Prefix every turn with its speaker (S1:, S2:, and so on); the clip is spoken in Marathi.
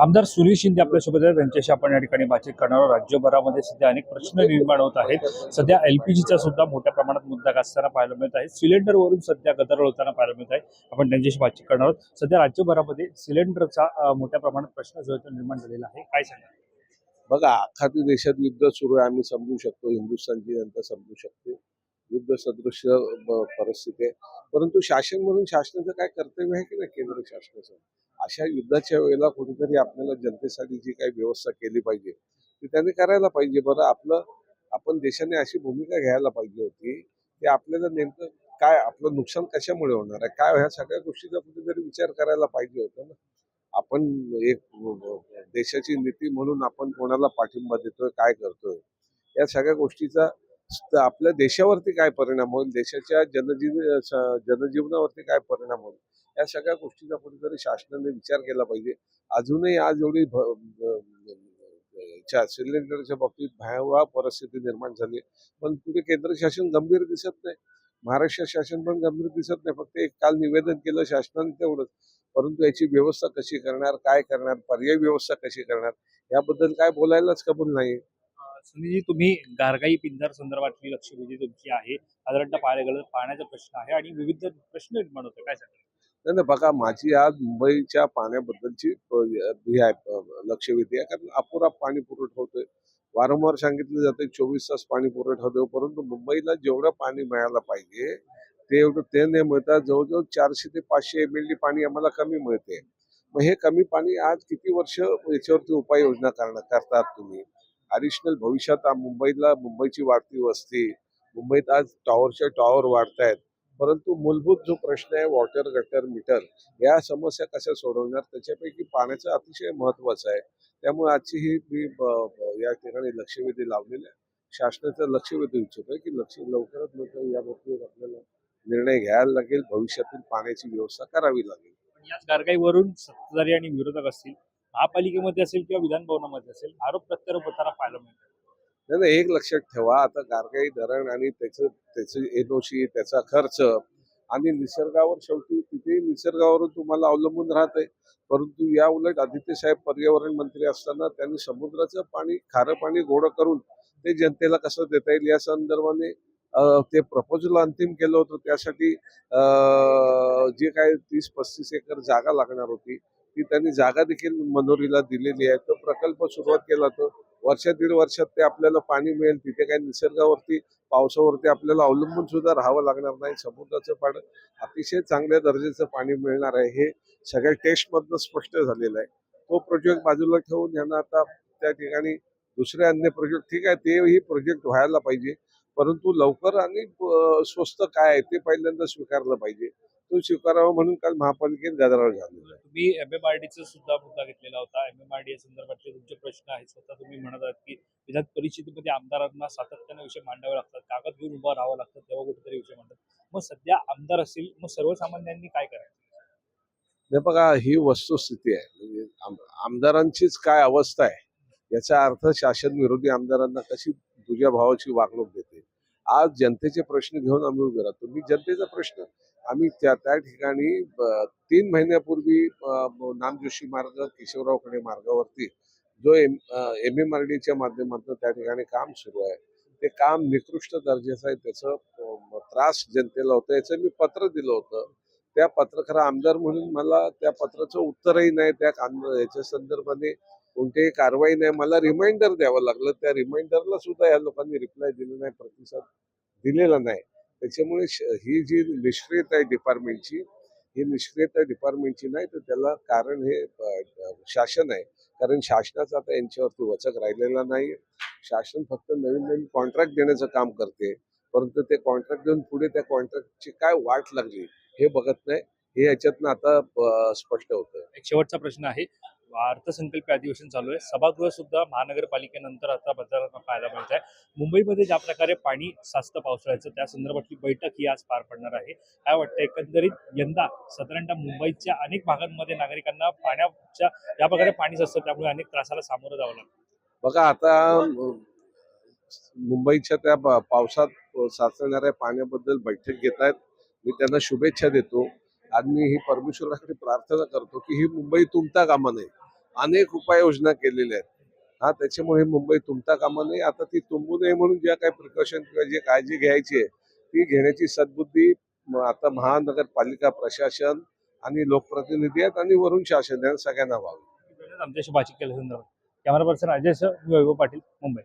S1: आमदार सुनील शिंदे आपल्यासोबत आहेत. त्यांच्याशी आपण या ठिकाणी बातचीत करणार आहोत. राज्यभरामध्ये सध्या अनेक प्रश्न निर्माण होत आहेत. सध्या एलपीजीचा सुद्धा मोठ्या प्रमाणात मुद्दा गाजताना पाहायला मिळत आहे. सिलेंडरवरून सध्या गदारोळ होताना पाहायला मिळत आहे. आपण त्यांच्याशी बातचीत करणार आहोत. सध्या राज्यभरामध्ये सिलेंडरचा मोठ्या प्रमाणात प्रश्न जो आहे तो निर्माण झालेला आहे. काय सांगा?
S2: बघा, अखाती देशात युद्ध सुरू आहे आम्ही समजू शकतो, हिंदुस्थानची जनता समजू शकते. युद्ध सदृश्य परिस्थिती आहे. परंतु शासन म्हणून शासनाचं काय कर्तव्य आहे की नाही केंद्र शासनाचं? अशा युद्धाच्या वेळेला कुठेतरी आपल्याला जनतेसाठी जी काही व्यवस्था केली पाहिजे ती त्यांनी करायला पाहिजे. बरं, आपण देशाने अशी भूमिका घ्यायला पाहिजे होती की आपल्याला नेमकं काय आपलं नुकसान कशामुळे होणार आहे, काय ह्या सगळ्या गोष्टीचा कुठेतरी विचार करायला पाहिजे होता ना. आपण एक देशाची नीती म्हणून आपण कोणाला पाठिंबा देतोय, काय करतोय, या सगळ्या गोष्टीचा आपल्या देशावरती काय परिणाम होईल, देशाच्या जनजीवनावरती काय परिणाम होईल, या सगळ्या गोष्टीचा कुठेतरी शासनाने विचार केला पाहिजे. अजूनही आज एवढी सिलेंडरच्या बाबतीत भयावह परिस्थिती निर्माण झाली, पण पुढे केंद्र शासन गंभीर दिसत नाही, महाराष्ट्र शासन पण गंभीर दिसत नाही. फक्त एक काल निवेदन केलं शासनाने तेवढंच. परंतु याची व्यवस्था कशी करणार, काय करणार, पर्यायी व्यवस्था कशी करणार, याबद्दल काय बोलायलाच कबूल नाही.
S1: सुनीलजी, तुम्ही गारगाई पिंजर संदर्भातली लक्षवेधी तुमची आहे. साधारणतः पाहायला गेलं तर पाण्याचा प्रश्न आहे आणि विविध प्रश्न निर्माण होतो. काय सांगा?
S2: नाही नाही, बघा, माझी आज मुंबईच्या पाण्याबद्दलची ही आहे, लक्षवेधी आहे. कारण अपुरा पाणी पुरवठा होतोय. वारंवार सांगितलं जातं 24 तास पाणी पुरवठा होतो, परंतु मुंबईला जेवढं पाणी मिळायला पाहिजे ते नाही मिळतात. जवळजवळ 400 ते 500 MLD पाणी आम्हाला कमी मिळते. मग हे कमी पाणी आज किती वर्ष याच्यावरती उपाययोजना करतात तुम्ही? ॲडिशनल भविष्यात मुंबईची वाढती वस्ती, मुंबईत आज टॉवरच्या टॉवर वाढत आहेत, परंतु मूलभूत जो प्रश्न आहे वॉटर गटर मीटर, या समस्या कशा सोडवणार, त्याच्यापैकी पाण्याचं अतिशय महत्वाचं आहे. त्यामुळे आजची ही मी या ठिकाणी लक्षवेधी लावलेली आहे. शासनाचं लक्षवेधी इच्छितोय की लवकरात लवकर या बाबतीत आपल्याला निर्णय घ्यायला लागेल. भविष्यातील पाण्याची व्यवस्था करावी लागेल.
S1: याच गारगाईवरून सत्ताधारी आणि विरोधक असतील, महापालिकेमध्ये असेल किंवा विधान भवनामध्ये असेल, आरोप प्रत्यारोप होताना पाहायला मिळतात.
S2: नाही नाही, एक लक्षात ठेवा, आता गारगाई धरण आणि त्याचं एनओसी, त्याचा खर्च आणि निसर्गावर, शेवटी तिथे निसर्गावरून तुम्हाला अवलंबून राहते. परंतु या उलट आदित्य साहेब पर्यावरण मंत्री असताना त्यांनी समुद्राचं पाणी, खारं पाणी गोडं करून ते जनतेला कसं देता येईल या संदर्भाने ते प्रपोजल अंतिम केलं होतं. त्यासाठी जे काय 30-35 एकर जागा लागणार होती ती त्यांनी जागा देखील मनोरीला दिलेली आहे. तो प्रकल्प सुरुवात केला, तो दीड वर्षात ते आपल्याला पाणी मिळेल. तिथे काही निसर्गावरती, पावसावरती आपल्याला अवलंबून सुद्धा राहावं लागणार नाही. समुद्राचं पाणी अतिशय चांगल्या दर्जाचं पाणी मिळणार आहे, हे सगळ्या टेस्टमधनं स्पष्ट झालेलं आहे. तो प्रोजेक्ट बाजूला ठेवून यांना आता त्या ठिकाणी दुसरे अन्य प्रोजेक्ट, ठीक आहे, तेही प्रोजेक्ट व्हायला पाहिजे, परंतु लवकर आणि स्वस्त काय आहे ते पहिल्यांदा स्वीकारलं पाहिजे. तो स्वीकारावा म्हणून काल महापालिकेत गदारोळ झालेला आहे.
S1: तुम्ही MMRDचा सुद्धा मुद्दा घेतलेला होता. MMRD संदर्भातले तुमचे प्रश्न आहेत. स्वतः तुम्ही म्हणत आहात की विधान परिषदेमध्ये आमदारांना सातत्याने विषय मांडावे लागतात, कागद घेऊन उभं राहावं लागतं, तेव्हा कुठेतरी विषय मांडतात. मग सध्या आमदार असतील, मग सर्वसामान्यांनी काय करायचं?
S2: नाही, बघा, ही वस्तुस्थिती आहे. म्हणजे आमदारांचीच काय अवस्था आहे याचा अर्थ शासन विरोधी आमदारांना कशी तुझ्या भावाची वागणूक देते. आज जनतेचे प्रश्न घेऊन आम्ही उभे राहतो. मी जनतेचा प्रश्न, आम्ही त्या ठिकाणी 3 महिन्यापूर्वी नामजोशी मार्ग, केशवराव खडे मार्गावरती जो MMRDच्या माध्यमातून त्या ठिकाणी काम सुरू आहे, ते काम निकृष्ट दर्जाचं आहे. त्याचं त्रास जनतेला होतं, याचं मी पत्र दिलं होतं. त्या पत्रकार आमदार म्हणून मला त्या पत्राचं उत्तरही नाही, याच्या संदर्भाने कोणतीही कारवाई नाही. मला रिमाइंडर द्यावं लागलं. त्या रिमाइंडरला सुद्धा या लोकांनी रिप्लाय दिला नाही, प्रतिसाद दिलेला नाही. त्याच्यामुळे ही जी निष्क्रियता आहे डिपार्टमेंटची, ही निष्क्रियता डिपार्टमेंटची नाही, तर त्याला कारण हे शासन आहे. कारण शासनाचा आता यांच्यावरती वचक राहिलेला नाही. शासन फक्त नवीन नवीन कॉन्ट्रॅक्ट देण्याचं काम करते, परंतु ते कॉन्ट्रॅक्ट देऊन पुढे त्या कॉन्ट्रॅक्टची काय वाट लागली हे बघत नाही. हे याच्यातनं आता स्पष्ट होतं.
S1: एक शेवटचा प्रश्न आहे. अर्थसंकल्पीय अधिवेशन चालू आहे. सभागृह सुद्धा महानगरपालिकेनंतर आता बाजारात पाहायला मिळत आहे. मुंबईमध्ये ज्या प्रकारे पाणी साचतं पावसाळ्याचं, त्या संदर्भातली बैठक ही आज पार पडणार आहे. काय वाटतं, एकंदरीत यंदा साधारणतः मुंबईच्या अनेक भागांमध्ये नागरिकांना पाण्याच्या या प्रकारे पाणी साचतं, त्यामुळे अनेक त्रासाला सामोरं जावं लागतं.
S2: बघा, आता मुंबईच्या त्या पावसात साचणाऱ्या पाण्याबद्दल बैठक घेत आहेत. मी त्यांना शुभेच्छा देतो आणि मी ही परमेश्वराकडे प्रार्थना करतो की ही मुंबई तुंबता कामा नये. अनेक उपाययोजना केलेल्या आहेत. हा त्याच्यामुळे मुंबई तुंबता कामा नये. आता ती तुंबू नये म्हणून ज्या काही प्रिकॉशन किंवा जी काळजी घ्यायची आहे ती घेण्याची सद्बुद्धी आता महानगरपालिका प्रशासन आणि लोकप्रतिनिधी आहेत आणि वरून शासन या सगळ्यांना व्हावी.
S1: आमच्याशी बातचीत केल्या संदर्भात कॅमेरा पर्सन अजय सह, मी वैभव पाटील, मुंबई.